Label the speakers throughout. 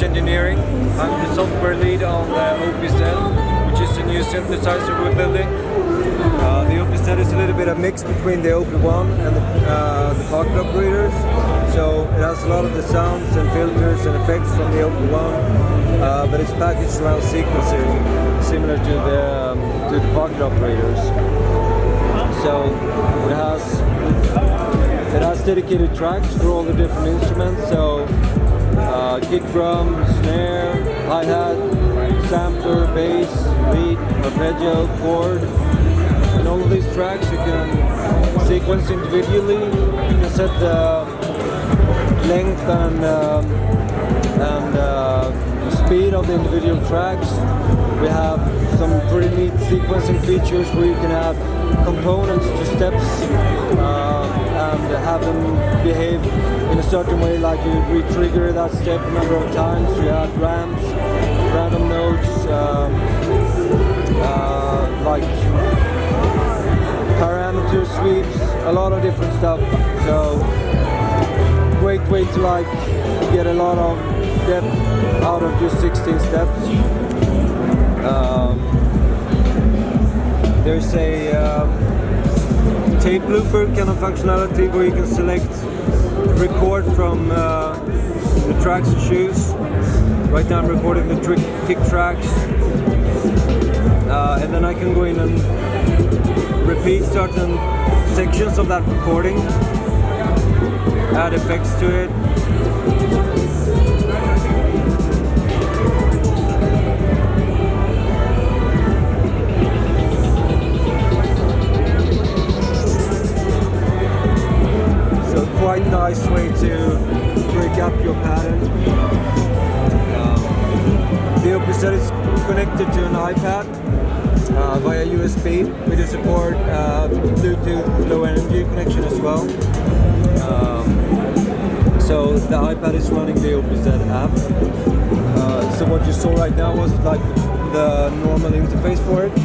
Speaker 1: engineering. I'm the software lead on the OPZ, which is a new synthesizer we're building. The OPZ is a little bit of mix between the OP1 and the pocket operators. So it has a lot of the sounds and filters and effects from the OP1, but it's packaged around sequencing, similar to the pocket operators. So it has dedicated tracks for all the different instruments. So kick drum, snare, hi-hat, sampler, bass, lead, arpeggio, chord. And all of these tracks you can sequence individually. You can set the length and speed of the individual tracks. We have some pretty neat sequencing features where you can add components to steps and have them behave in a certain way, like you re-trigger that step a number of times. You add ramps, random notes, like parameter sweeps, a lot of different stuff. So great way to like get a lot of depth out of just 16 steps. There's a tape looper kind of functionality where you can select record from the tracks you choose. Right now I'm recording the kick tracks, and then I can go in and repeat certain sections of that recording, add effects to it. Quite nice way to break up your pattern. The OPZ is connected to an iPad via USB. We do support Bluetooth low energy connection as well. So the iPad is running the OPZ app. So what you saw right now was like the normal interface for it,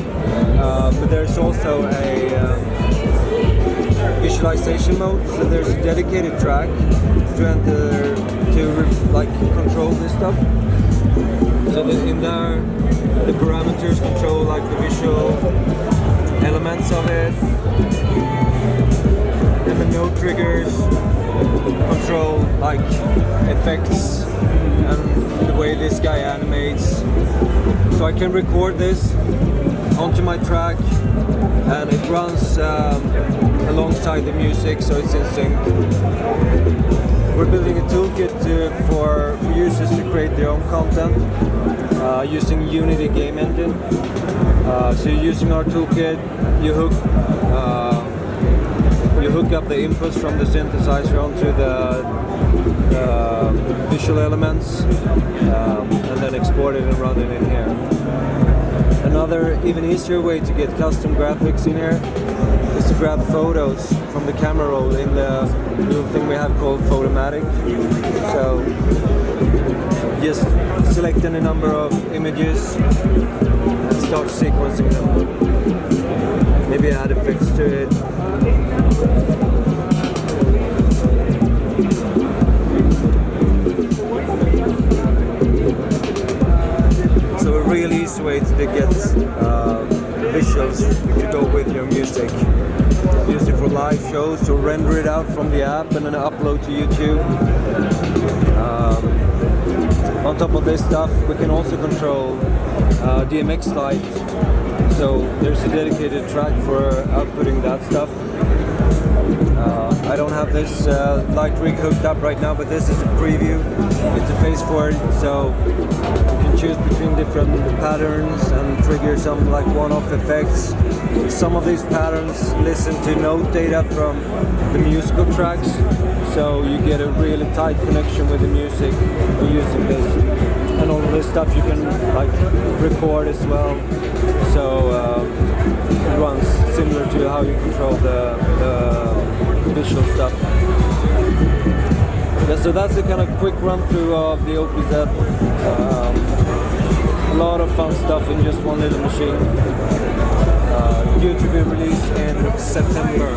Speaker 1: but there's also a visualization mode, so there's a dedicated track to enter to like control this stuff. So in there, the parameters control like the visual elements of it, and the note triggers control like effects and the way this guy animates. So I can record this onto my track, and it runs alongside the music, so it's in sync. We're building a toolkit for users to create their own content using Unity game engine. So you're using our toolkit, you hook up the inputs from the synthesizer onto the visual elements, and then export it and run it in here. Another even easier way to get custom graphics in here is to grab photos from the camera roll in the little thing we have called Photomatic. So just select any number of images and start sequencing them. Maybe add effects to it. So a really easy way to get visuals to go with your music. Use it for live shows, to render it out from the app and then upload to YouTube. On top of this stuff, we can also control DMX light. So there's a dedicated track for outputting that stuff. I don't have this light rig hooked up right now, but this is a preview interface for it. So you can choose between different patterns and trigger some like one-off effects. Some of these patterns listen to note data from the musical tracks, so you get a really tight connection with the music using this. And all of this stuff you can like record as well, so it runs similar to how you control the visual stuff. Yeah, so that's a kind of quick run through of the OPZ. A lot of fun stuff in just one little machine. Due to be released in September.